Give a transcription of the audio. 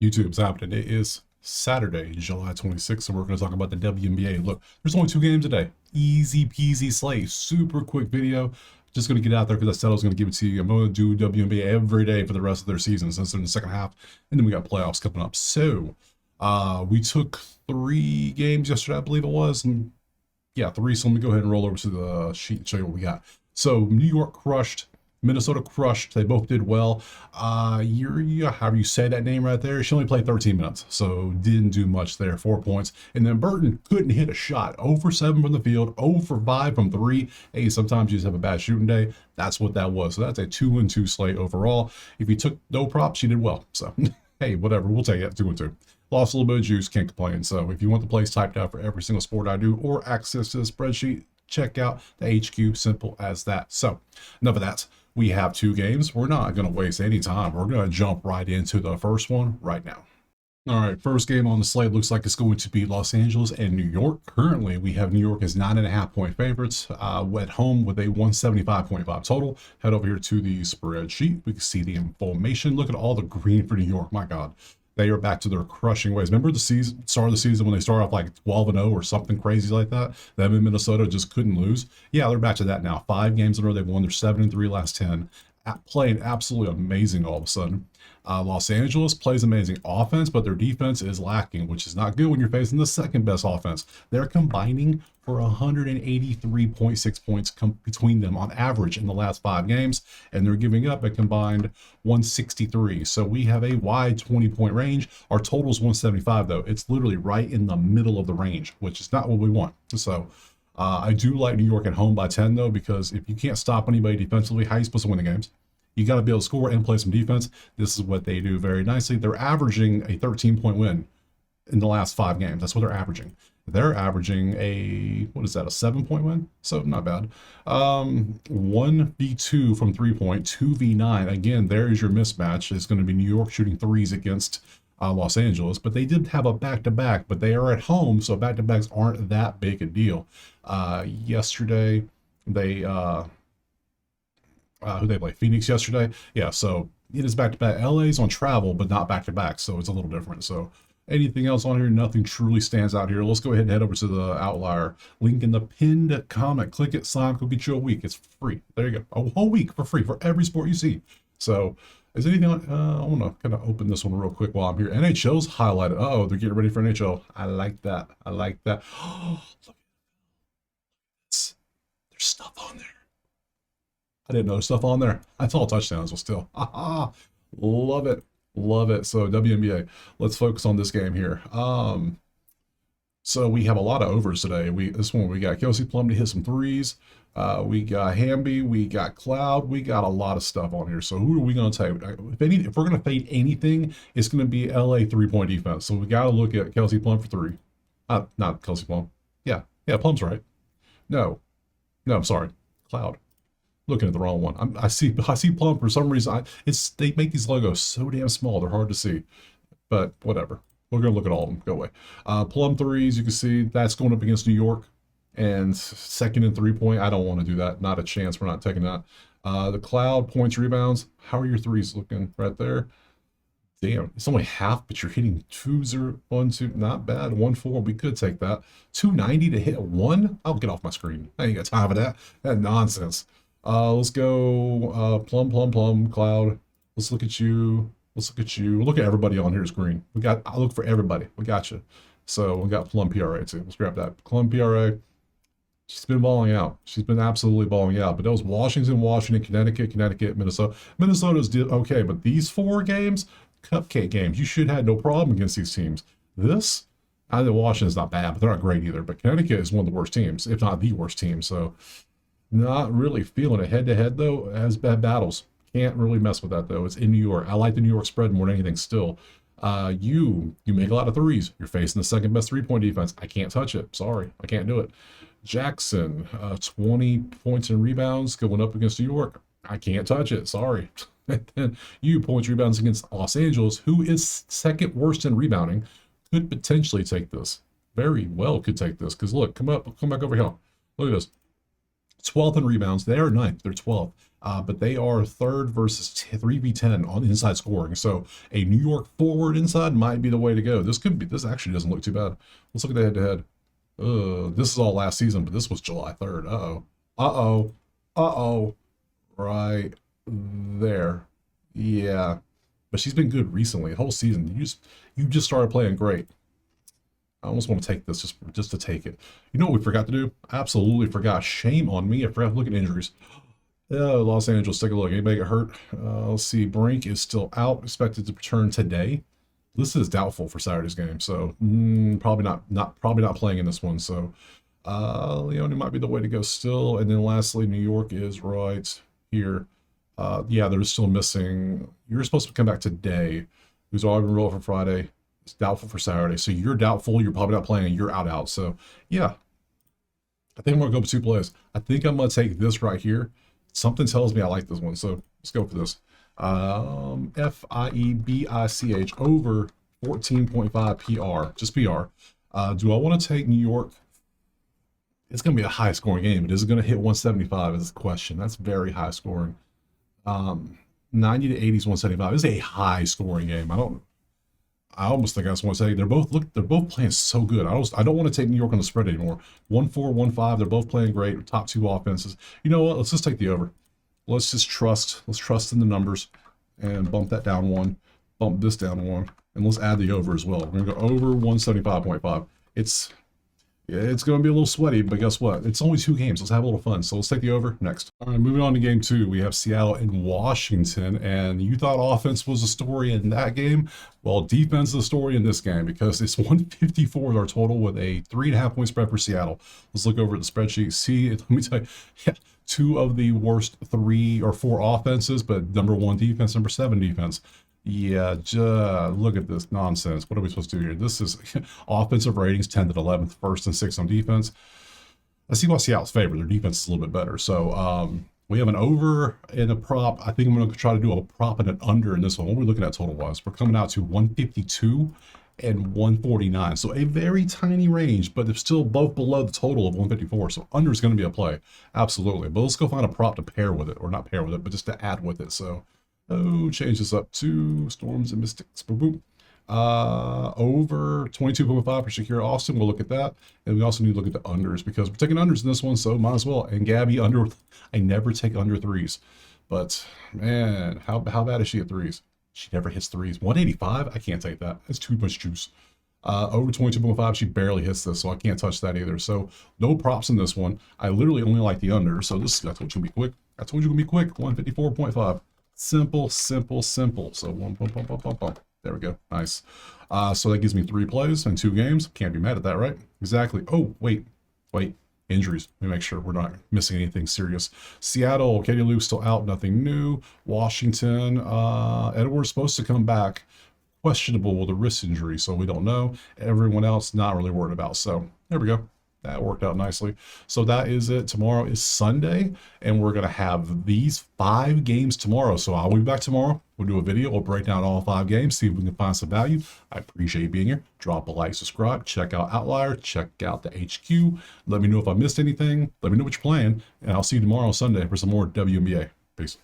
YouTube's happening. It is Saturday, July 26th, and we're going to talk about the WNBA. Look, there's only 2 games today. Easy peasy slate. Super quick video. Just going to get out there because I said I was going to give it to you. I'm going to do WNBA every day for the rest of their season since they're in the second half. And then we got playoffs coming up. So, we took 3 games yesterday, I believe it was. And yeah, 3. So let me go ahead and roll over to the sheet and show you what we got. So, New York crushed. Minnesota crushed. They both did well. Yuria, however you say that name right there, she only played 13 minutes, so didn't do much there. 4 points. And then Burton couldn't hit a shot. 0 for 7 from the field, 0 for 5 from 3. Hey, sometimes you just have a bad shooting day. That's what that was. So that's a 2-2 slate overall. If you took no props, you did well. So, hey, whatever. We'll take it. 2-2. Lost a little bit of juice, can't complain. So if you want the plays typed out for every single sport I do or access to the spreadsheet, check out the HQ. Simple as that. So enough of that. We have 2 games. We're not going to waste any time. We're going to jump right into the first one right now. All right, first game on the slate looks like it's going to be Los Angeles and New York. Currently, we have New York as 9.5-point favorites at home with a 175.5 total. Head over here to the spreadsheet. We can see the information. Look at all the green for New York. My God. They are back to their crushing ways. Remember the start of the season when they started off like 12-0 or something crazy like that? Them in Minnesota just couldn't lose. Yeah, they're back to that now. 5 games in a row. They've won their 7-3 last 10. Playing absolutely amazing all of a sudden. Los Angeles plays amazing offense, but their defense is lacking, which is not good when you're facing the second best offense. They're combining for 183.6 points between them on average in the last 5 games, and they're giving up a combined 163. So we have a wide 20-point range. Our total is 175, though. It's literally right in the middle of the range, which is not what we want. So I do like New York at home by 10, though, because if you can't stop anybody defensively, how are you supposed to win the games? You got to be able to score and play some defense. This is what they do very nicely. They're averaging a 13-point win in the last 5 games. That's what they're averaging. They're averaging a, what is that, a 7-point win? So not bad. 1v2 from 3-point, 2v9. Again, there is your mismatch. It's going to be New York shooting 3s against Los Angeles, but they did have a back-to-back, but they are at home, so back-to-backs aren't that big a deal. Yesterday, they who they play? Phoenix yesterday. Yeah, so it is back-to-back. LA's on travel, but not back-to-back, so it's a little different. So anything else on here? Nothing truly stands out here. Let's go ahead and head over to the outlier. Link in the pinned comment. Click it, sign, go get you a week. It's free. There you go. A whole week for free for every sport you see. So is anything on, I want to kind of open this one real quick while I'm here. NHL's highlighted. Oh, they're getting ready for NHL. I like that. I like that. Oh, look at this. There's stuff on there. I didn't know stuff on there. I saw touchdowns, but still. Love it. Love it. So WNBA, let's focus on this game here. So we have a lot of overs today. This one we got Kelsey Plum to hit some 3s. We got Hamby, we got Cloud, we got a lot of stuff on here. So who are we going to take? If we're going to fade anything, it's going to be LA 3-point defense. So we got to look at Kelsey Plum for 3. Not Kelsey Plum. Yeah, Plum's right. No, I'm sorry, Cloud. Looking at the wrong one. I see Plum for some reason. They make these logos so damn small they're hard to see, but whatever. We're gonna look at all of them. Go away. Plum 3s. You can see that's going up against New York, and second and 3-point. I don't want to do that. Not a chance. We're not taking that. The Cloud points, rebounds. How are your 3s looking right there? Damn, it's only half, but you're hitting 2-0, 1-2. Not bad. 1-4. We could take that. 290 to hit 1. I'll get off my screen. I ain't got time for that. That nonsense. Let's go Plum, Cloud. Let's look at you. Look at everybody on here is green. I look for everybody. We got you. So we got Plum PRA too. Let's grab that. Plum PRA. She's been balling out. She's been absolutely balling out. But those Washington, Connecticut, Minnesota. Minnesota's did okay, but these 4 games, cupcake games. You should have no problem against these teams. This, I think Washington's not bad, but they're not great either. But Connecticut is one of the worst teams, if not the worst team. So not really feeling it head-to-head, though. It has bad battles. Can't really mess with that, though. It's in New York. I like the New York spread more than anything still. You make a lot of 3s. You're facing the second best 3-point defense. I can't touch it. Sorry. I can't do it. Jackson, 20 points and rebounds going up against New York. I can't touch it. Sorry. And then you points rebounds against Los Angeles, who is second worst in rebounding, could potentially take this. Very well could take this. Because look, come back over here. Look at this. 12th in rebounds. They are ninth. They're 12th. But they are third versus 3v10 on inside scoring. So a New York forward inside might be the way to go. This could be. This actually doesn't look too bad. Let's look at the head-to-head. This is all last season, but this was July 3rd. Uh-oh. Uh-oh. Uh-oh. Right there. Yeah. But she's been good recently. The whole season. You just started playing great. I almost want to take this just to take it. You know what we forgot to do? Absolutely forgot. Shame on me. I forgot to look at injuries. Los Angeles, take a look. Anybody get hurt? Let's see. Brink is still out. Expected to return today. This is doubtful for Saturday's game, so probably not playing in this one. So Leone might be the way to go still. And then lastly, New York is right here. Yeah, they're still missing. You're supposed to come back today. Who's already been rolled for Friday. It's doubtful for Saturday. So you're doubtful. You're probably not playing. You're out. So yeah, I think I'm going to go with 2 plays. I think I'm going to take this right here. Something tells me I like this one. So let's go for this. FIEBICH over 14.5 PR. Just PR. Do I want to take New York? It's going to be a high scoring game, but is it going to hit 175 is the question. That's very high scoring. 90 to 80 is 175. This is a high scoring game. I almost think I just want to say they're both playing so good. I don't want to take New York on the spread anymore. 1-4, 1-5. They're both playing great. Top 2 offenses. You know what? Let's just take the over. Let's just trust. Let's trust in the numbers and bump that down 1. Bump this down 1. And let's add the over as well. We're going to go over 175.5. It's going to be a little sweaty, but guess what? It's only 2 games. Let's have a little fun. So let's take the over next. All right, moving on to game 2. We have Seattle and Washington. And you thought offense was the story in that game? Well, defense is the story in this game because it's 154 our total with a 3.5 point spread for Seattle. Let's look over at the spreadsheet. See, let me tell you, yeah, 2 of the worst 3 or 4 offenses, but number 1 defense, number 7 defense. Yeah, look at this nonsense. What are we supposed to do here? This is offensive ratings, 10th and 11th, 1st and 6th on defense. I see why Seattle's favored. Their defense is a little bit better. So we have an over and a prop. I think I'm going to try to do a prop and an under in this one. What are we looking at total-wise? We're coming out to 152 and 149. So a very tiny range, but they're still both below the total of 154. So under is going to be a play. Absolutely. But let's go find a prop to pair with it, or not pair with it, but just to add with it. So change this up to Storms and Mystics. Boom, boom. Over 22.5 for Shakira Austin. We'll look at that. And we also need to look at the unders because we're taking unders in this one, so might as well. And Gabby under. I never take under 3s. But, man, how bad is she at 3s? She never hits 3s. 185? I can't take that. That's too much juice. Over 22.5, she barely hits this, so I can't touch that either. So, no props in this one. I literally only like the under, so I told you to be quick. I told you to be quick. 154.5. Simple. So there we go. Nice. So that gives me 3 plays and 2 games. Can't be mad at that, right? Exactly. Oh, wait. Injuries. Let me make sure we're not missing anything serious. Seattle, Katie Lou still out. Nothing new. Washington, Edwards supposed to come back. Questionable with a wrist injury, so we don't know. Everyone else not really worried about. So there we go. That worked out nicely. So that is it. Tomorrow is Sunday, and we're going to have these 5 games tomorrow. So I'll be back tomorrow. We'll do a video. We'll break down all 5 games, see if we can find some value. I appreciate you being here. Drop a like, subscribe, check out Outlier, check out the HQ. Let me know if I missed anything. Let me know what you're playing, and I'll see you tomorrow Sunday for some more WNBA. Peace.